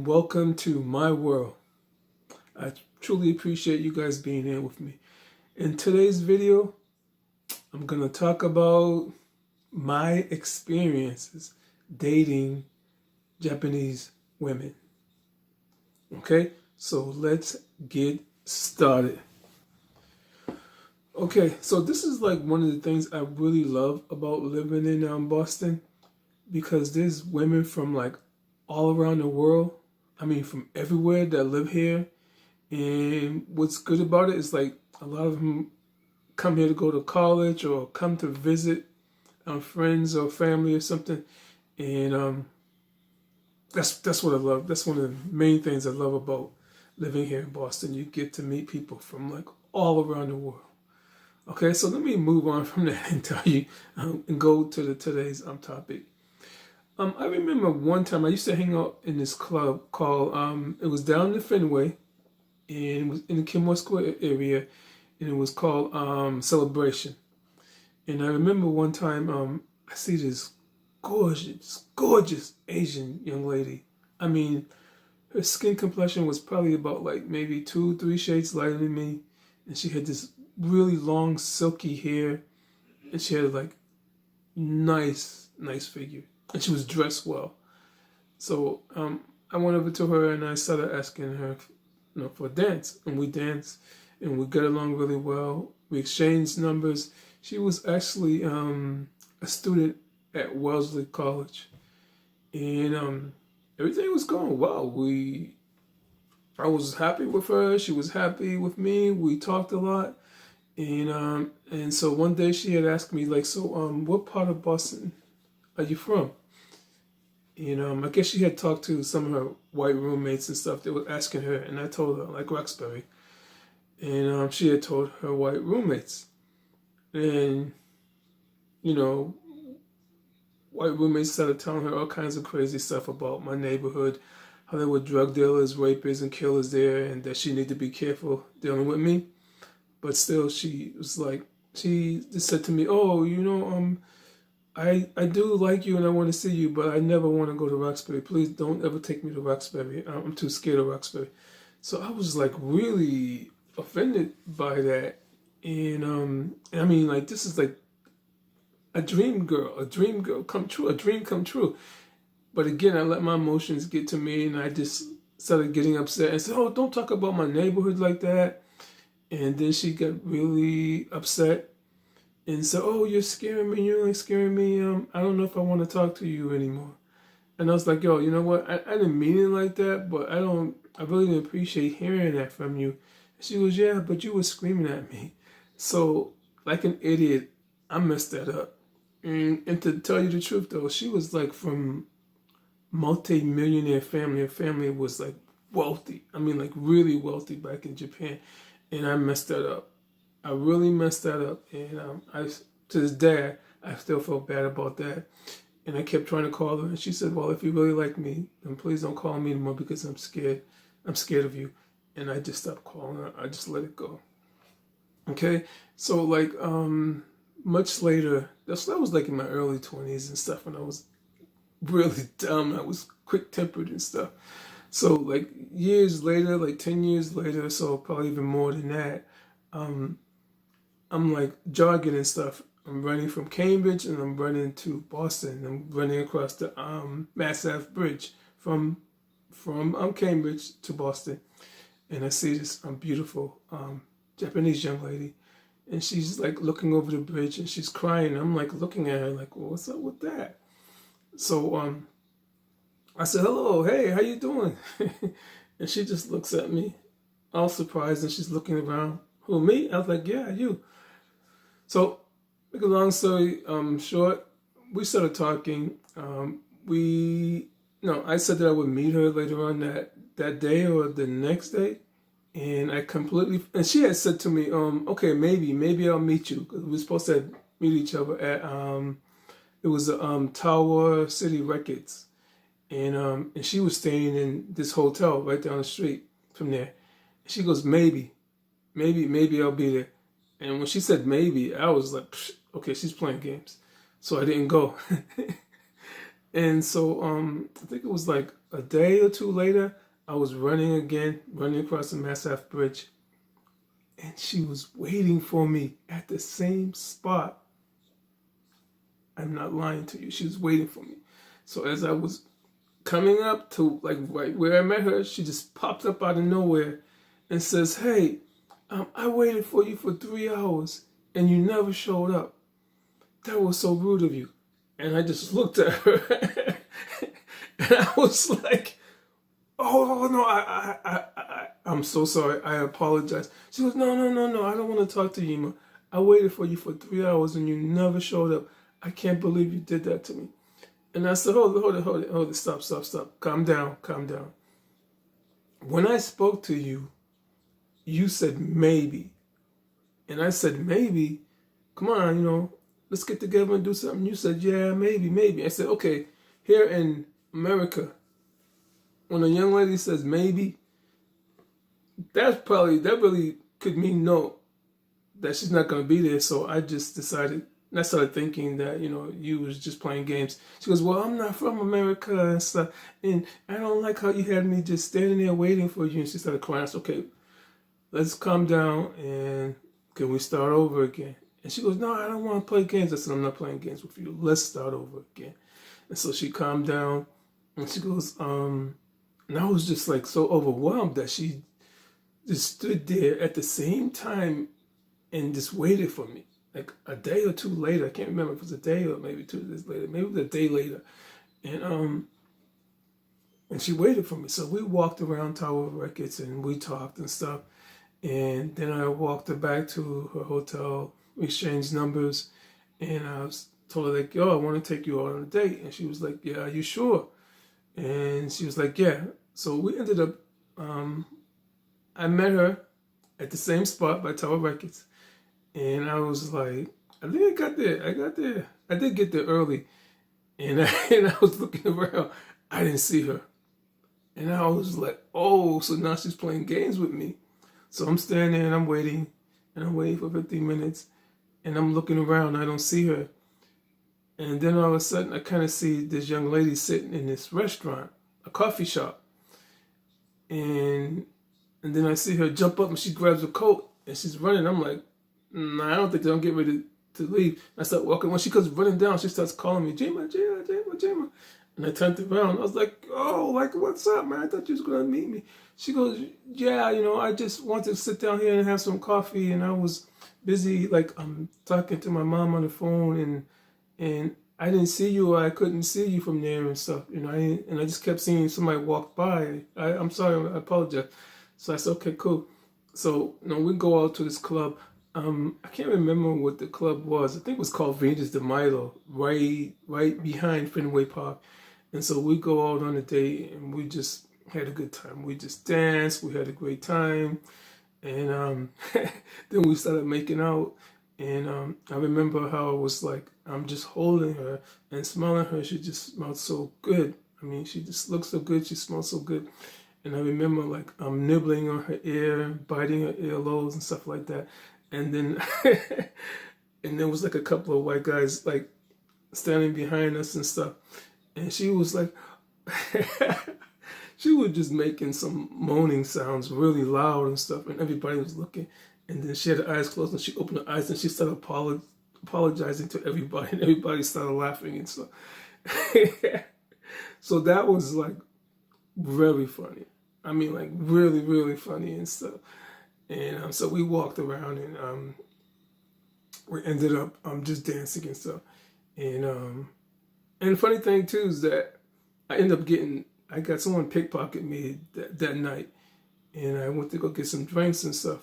and welcome to my world. I truly appreciate you guys being here with me. In today's video, I'm going to talk about my experiences dating Japanese women. Okay, so let's get started. Okay, so this is like one of the things I really love about living in Boston, because there's women from like all around the world. I mean, from everywhere that live here. And what's good about it is like a lot of them come here to go to college or come to visit friends or family or something. And that's what I love. That's one of the main things I love about living here in Boston. You get to meet people from like all around the world. Okay, so let me move on from that and tell you and go to today's topic. I remember one time I used to hang out in this club called, it was down in Fenway, and it was in the Kenmore Square area, and it was called Celebration. And I remember one time I see this gorgeous Asian young lady. I mean, her skin complexion was probably about like maybe 2-3 shades lighter than me, and she had this really long silky hair, and she had like nice figure. And she was dressed well. So I went over to her and I started asking her, for a dance. And we danced and we got along really well. We exchanged numbers. She was actually a student at Wellesley College. And everything was going well. I was happy with her. She was happy with me. We talked a lot. And so one day she had asked me, like, so what part of Boston are you from? I guess she had talked to some of her white roommates and stuff. They were asking her, and I told her, like, Roxbury. And she had told her white roommates. And, white roommates started telling her all kinds of crazy stuff about my neighborhood, how there were drug dealers, rapists, and killers there, and that she needed to be careful dealing with me. But still, she was like, she just said to me, oh, I do like you and I want to see you, but I never want to go to Roxbury. Please don't ever take me to Roxbury. I'm too scared of Roxbury. So I was like really offended by that. And I mean, like, this is like a dream come true, a dream come true. But again, I let my emotions get to me and I just started getting upset and said, oh, don't talk about my neighborhood like that. And then she got really upset and said, oh, you're scaring me. You're like scaring me. I don't know if I want to talk to you anymore. And I was like, yo, you know what? I didn't mean it like that, but I really didn't appreciate hearing that from you. She goes, yeah, but you were screaming at me. So like an idiot, I messed that up. And to tell you the truth, though, she was like from multi-millionaire family. Her family was like wealthy. I mean, like really wealthy back in Japan. And I messed that up. I really messed that up. And to this day, I still felt bad about that. And I kept trying to call her. And she said, well, if you really like me, then please don't call me anymore because I'm scared. I'm scared of you. And I just stopped calling her. I just let it go. Okay? So like much later, that was like in my early 20s and stuff, when I was really dumb. I was quick-tempered and stuff. So like years later, like 10 years later, so probably even more than that, I'm like jogging and stuff. I'm running from Cambridge and I'm running to Boston. I'm running across the Mass Ave Bridge from Cambridge to Boston. And I see this beautiful Japanese young lady. And she's like looking over the bridge and she's crying. I'm like looking at her like, well, what's up with that? So I said, hello, hey, how you doing? And she just looks at me, all surprised, and she's looking around. Who, me? I was like, yeah, you. So, make a long story short, we started talking. I said that I would meet her later on that day or the next day. And she had said to me, okay, maybe I'll meet you. Because we were supposed to meet each other at, it was Tower City Records. And she was staying in this hotel right down the street from there. She goes, maybe I'll be there. And when she said maybe, I was like, okay, she's playing games. So I didn't go. And so I think it was like a day or two later, I was running again, running across the Mass Ave Bridge, and she was waiting for me at the same spot. I'm not lying to you. She was waiting for me. So as I was coming up to like right where I met her, she just popped up out of nowhere and says, "Hey, I waited for you for 3 hours and you never showed up. That was so rude of you." And I just looked at her and I was like, "Oh no, I'm so sorry. I apologize." She goes, "No, no, no, no. I don't want to talk to you, Agymah. I waited for you for 3 hours and you never showed up. I can't believe you did that to me." And I said, hold it, stop. Calm down. When I spoke to you, you said maybe. And I said, maybe? Come on, let's get together and do something. You said, yeah, maybe. I said, okay, here in America, when a young lady says maybe, that really could mean no, that she's not going to be there. So I just decided, and I started thinking that, you was just playing games. She goes, well, I'm not from America and stuff, and I don't like how you had me just standing there waiting for you. And she started crying. I said, okay, let's calm down and can we start over again? And she goes, no, I don't want to play games. I said, I'm not playing games with you. Let's start over again. And so she calmed down and she goes, and I was just like so overwhelmed that she just stood there at the same time and just waited for me. Like a day or two later, I can't remember if it was a day or maybe 2 days later, maybe it was a day later. And she waited for me. So we walked around Tower Records and we talked and stuff. And then I walked her back to her hotel, we exchanged numbers, and I told her like, yo, I want to take you out on a date. And she was like, yeah, are you sure? And she was like, yeah. So we ended up, I met her at the same spot by Tower Records. And I was like, I think I got there. I did get there early. And I was looking around. I didn't see her. And I was like, oh, so now she's playing games with me. So I'm standing there and I'm waiting for 15 minutes. And I'm looking around. I don't see her. And then all of a sudden, I kind of see this young lady sitting in this restaurant, a coffee shop. And then I see her jump up and she grabs a coat and she's running. I'm like, nah, I don't think they'll get ready to leave. I start walking. When she comes running down, she starts calling me, Agymah. And I turned around. I was like, oh, like, what's up, man? I thought you was going to meet me. She goes, yeah, I just wanted to sit down here and have some coffee. And I was busy, like, talking to my mom on the phone. And I didn't see you, or I couldn't see you from there and stuff. And I just kept seeing somebody walk by. I'm sorry, I apologize. So I said, okay, cool. So, we go out to this club. I can't remember what the club was. I think it was called Venus de Milo, right behind Fenway Park. And so we go out on a date and we just had a good time. We just danced. We had a great time. And then we started making out. And I remember how it was like, I'm just holding her and smelling her. She just smelled so good. I mean, she just looked so good. She smelled so good. And I remember like I'm nibbling on her ear, biting her earlobes and stuff like that. And then, and there was like a couple of white guys like standing behind us and stuff. And she was like, she was just making some moaning sounds really loud and stuff. And everybody was looking. And then she had her eyes closed and she opened her eyes and she started apologizing to everybody. And everybody started laughing and stuff. So that was like very funny. I mean, like really, really funny and stuff. And so we walked around and we ended up just dancing and stuff. And the funny thing too is that I got someone pickpocket me that night, and I went to go get some drinks and stuff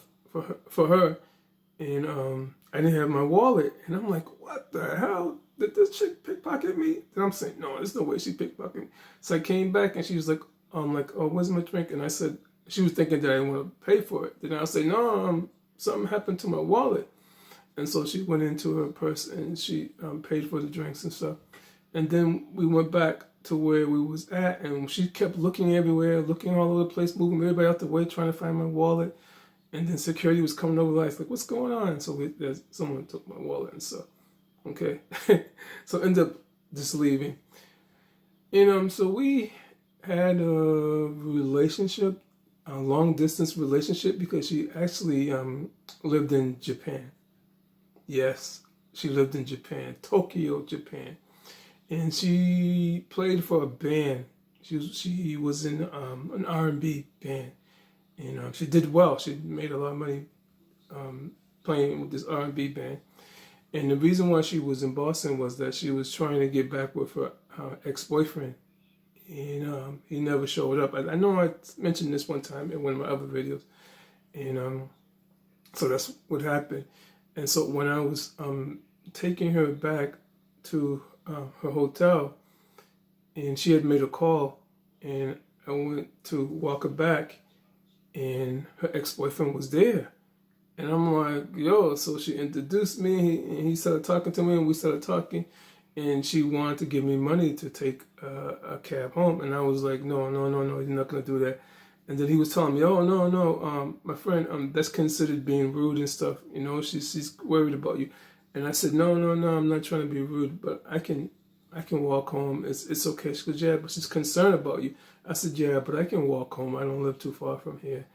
for her, and I didn't have my wallet, and I'm like, what the hell? Did this chick pickpocket me? And I'm saying, no, there's no way she pickpocketed me. So I came back and she was like, oh, where's my drink? And I said, she was thinking that I didn't want to pay for it. Then I said, no, something happened to my wallet. And so she went into her purse and she paid for the drinks and stuff. And then we went back to where we was at, and she kept looking everywhere, looking all over the place, moving everybody out the way, trying to find my wallet. And then security was coming over, like, what's going on? So someone took my wallet and stuff. Okay. So ended up just leaving. And so we had a relationship, a long distance relationship, because she actually lived in Japan. Yes, she lived in Japan, Tokyo, Japan, and she played for a band. She was in an R&B band, and she did well. She made a lot of money playing with this R&B band. And the reason why she was in Boston was that she was trying to get back with her ex-boyfriend, and he never showed up. I know I mentioned this one time in one of my other videos, and so that's what happened. And so when I was taking her back to her hotel, and she had made a call, and I went to walk her back, and her ex-boyfriend was there. And I'm like, yo, so she introduced me, and he started talking to me, and we started talking, and she wanted to give me money to take a cab home. And I was like, no, you're not going to do that. And then he was telling me, oh, no, my friend, that's considered being rude and stuff. You know, she's worried about you. And I said, no, I'm not trying to be rude, but I can walk home. It's okay. She goes, yeah, but she's concerned about you. I said, yeah, but I can walk home. I don't live too far from here.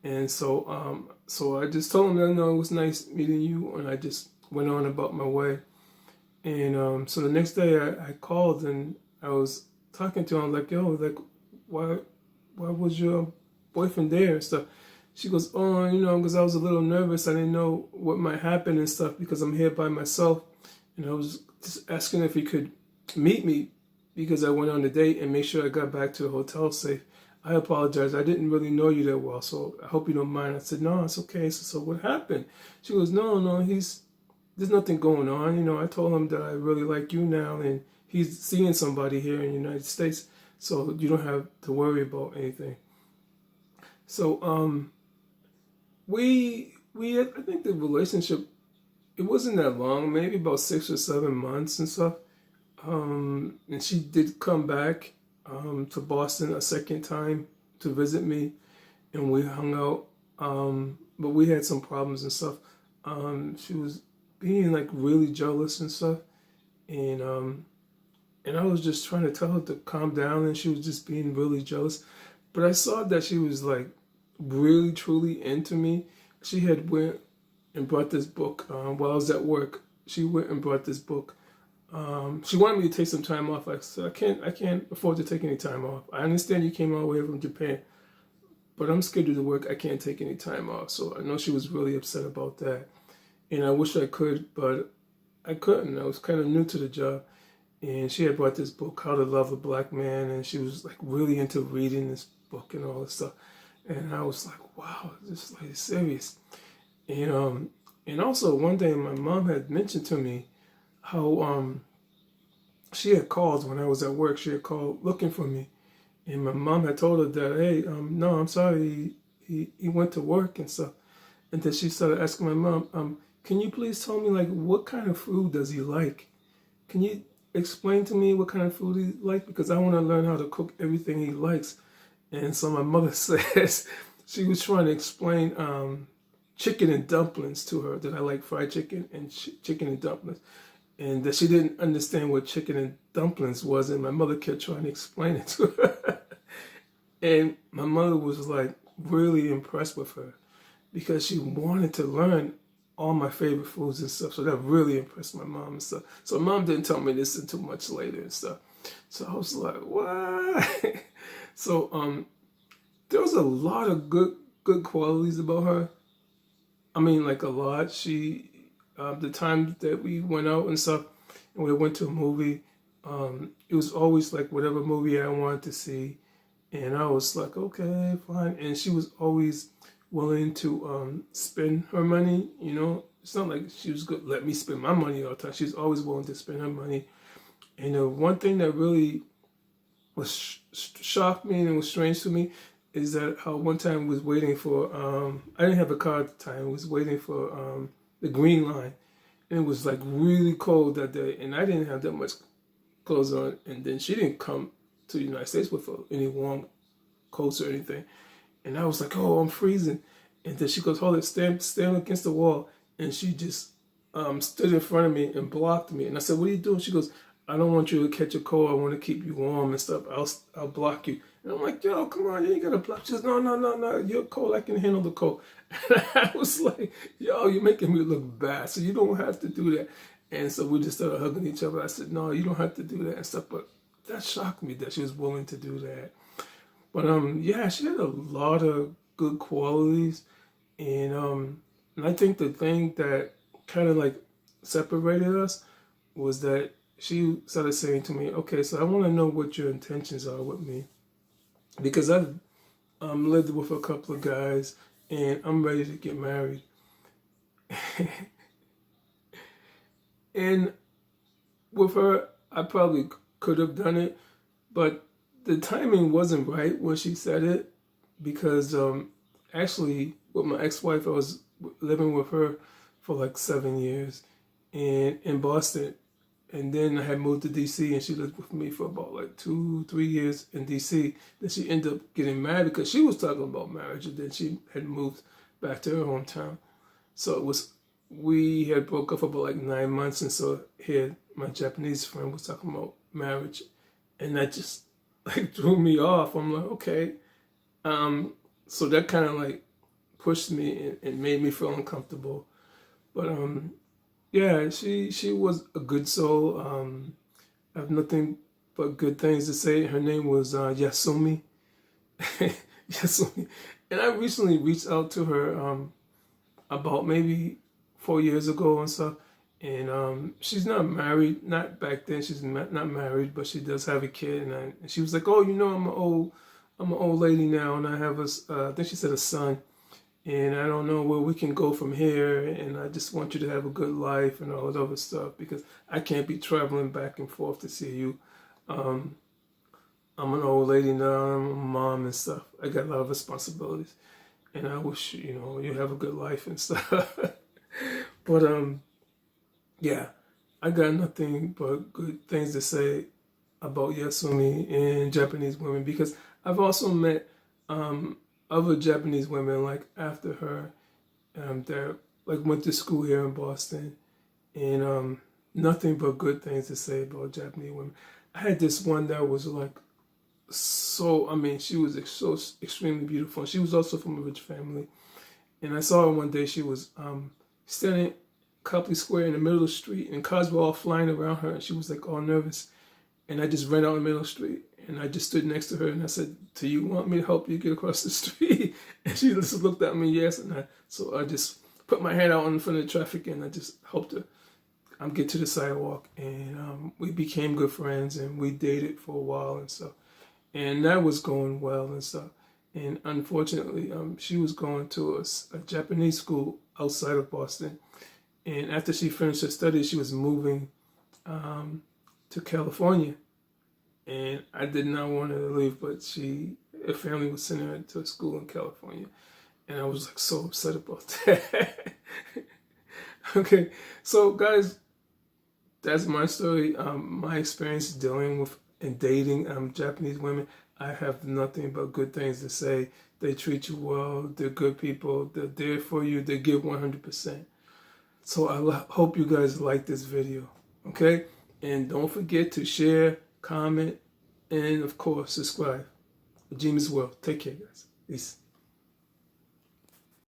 And so I just told him that, no, it was nice meeting you, and I just went on about my way. And so the next day I called, and I was talking to him, like, yo, like, why was your boyfriend there and stuff? She goes, oh, because I was a little nervous. I didn't know what might happen and stuff because I'm here by myself. And I was just asking if he could meet me because I went on a date and make sure I got back to the hotel safe. I apologize. I didn't really know you that well, so I hope you don't mind. I said, no, it's okay. So what happened? She goes, no, there's nothing going on. I told him that I really like you now, and he's seeing somebody here in the United States, so you don't have to worry about anything. So I think the relationship, it wasn't that long, maybe about 6 or 7 months and stuff. And she did come back to Boston a second time to visit me, and we hung out, but we had some problems and stuff. She was being like really jealous and stuff, and I was just trying to tell her to calm down, and she was just being really jealous. But I saw that she was like really truly into me. She had went and brought this book while I was at work. She went and brought this book. She wanted me to take some time off. I said, I can't afford to take any time off. I understand you came all the way from Japan, but I'm scheduled to work. I can't take any time off. So I know she was really upset about that. And I wish I could, but I couldn't. I was kind of new to the job. And she had brought this book, How to Love a Black Man, and she was like really into reading this book and all this stuff. And I was like, wow, this is like serious. And also one day my mom had mentioned to me how she had called when I was at work. She had called looking for me, and my mom had told her that, hey, no, I'm sorry, he went to work and stuff. And then she started asking my mom, can you please tell me, like, what kind of food does he like? Can you explain to me what kind of food he like? Because I want to learn how to cook everything he likes. And so my mother says she was trying to explain chicken and dumplings to her, that I like fried chicken and chicken and dumplings. And that she didn't understand what chicken and dumplings was, and my mother kept trying to explain it to her. And my mother was like really impressed with her because she wanted to learn all my favorite foods and stuff. So that really impressed my mom and stuff. So mom didn't tell me this until much later and stuff. So I was like, what? So there was a lot of good qualities about her. I mean, like a lot. She the time that we went out and stuff, and we went to a movie, it was always like whatever movie I wanted to see, and I was like, okay, fine. And she was always willing to spend her money. It's not like she was good let me spend my money all the time. She was always willing to spend her money. And the one thing that really was shocked me and was strange to me is that how one time I was waiting for I didn't have a car at the time. I was waiting for the green line, and it was like really cold that day, and I didn't have that much clothes on. And then she didn't come to the United States with any warm coats or anything, and I was like, oh, I'm freezing. And then she goes, hold it, stand against the wall. And she just stood in front of me and blocked me. And I said, what are you doing? She goes, I don't want you to catch a cold. I want to keep you warm and stuff. I'll block you. And I'm like, yo, come on, you ain't gotta block. She says, no, no, no, no, you're cold. I can handle the cold. And I was like, yo, you're making me look bad. So you don't have to do that. And so we just started hugging each other. I said, no, you don't have to do that and stuff. But that shocked me that she was willing to do that. But yeah, she had a lot of good qualities. And I think the thing that kind of like separated us was that she started saying to me, okay, so I want to know what your intentions are with me. Because I've lived with a couple of guys and I'm ready to get married. And with her, I probably could have done it, but the timing wasn't right when she said it because actually with my ex-wife, I was living with her for like 7 years and in Boston. And then I had moved to DC and she lived with me for about like 2-3 years in DC. Then she ended up getting married because she was talking about marriage and then she had moved back to her hometown. So we had broke up for about like 9 months, and so here my Japanese friend was talking about marriage, and that just like threw me off. I'm like, okay. So that kind of like pushed me and made me feel uncomfortable. But yeah, she was a good soul. I have nothing but good things to say. Her name was Yasumi. Yasumi. And I recently reached out to her about maybe 4 years ago and stuff. And she's not married, not back then. She's not married, but she does have a kid. And she was like, "Oh, you know, I'm an old lady now, and I have I think she said a son, and I don't know where we can go from here. And I just want you to have a good life and all that other stuff because I can't be traveling back and forth to see you. I'm an old lady now. I'm a mom and stuff. I got a lot of responsibilities, and I wish you have a good life and stuff." But yeah, I got nothing but good things to say about Yasumi and Japanese women because I've also met other Japanese women like after her that like went to school here in Boston, and nothing but good things to say about Japanese women. I had this one that was like she was so extremely beautiful. She was also from a rich family, and I saw her one day. She was standing Copley Square in the middle of the street, and cars were all flying around her, and she was like all nervous. And I just ran out in the middle of the street, and I just stood next to her, and I said, "Do you want me to help you get across the street?" And she just looked at me, yes, so I just put my hand out in front of the traffic, and I just helped her get to the sidewalk, and we became good friends, and we dated for a while and stuff, and that was going well and stuff. And unfortunately, she was going to a Japanese school outside of Boston. And after she finished her studies, she was moving to California. And I did not want her to leave, but her family was sending her to a school in California. And I was like so upset about that. Okay, so guys, that's my story. My experience dealing with and dating Japanese women. I have nothing but good things to say. They treat you well. They're good people. They're there for you. They give 100%. So I hope you guys like this video, okay? And don't forget to share, comment, and of course, subscribe. Agymah's World. Take care, guys. Peace.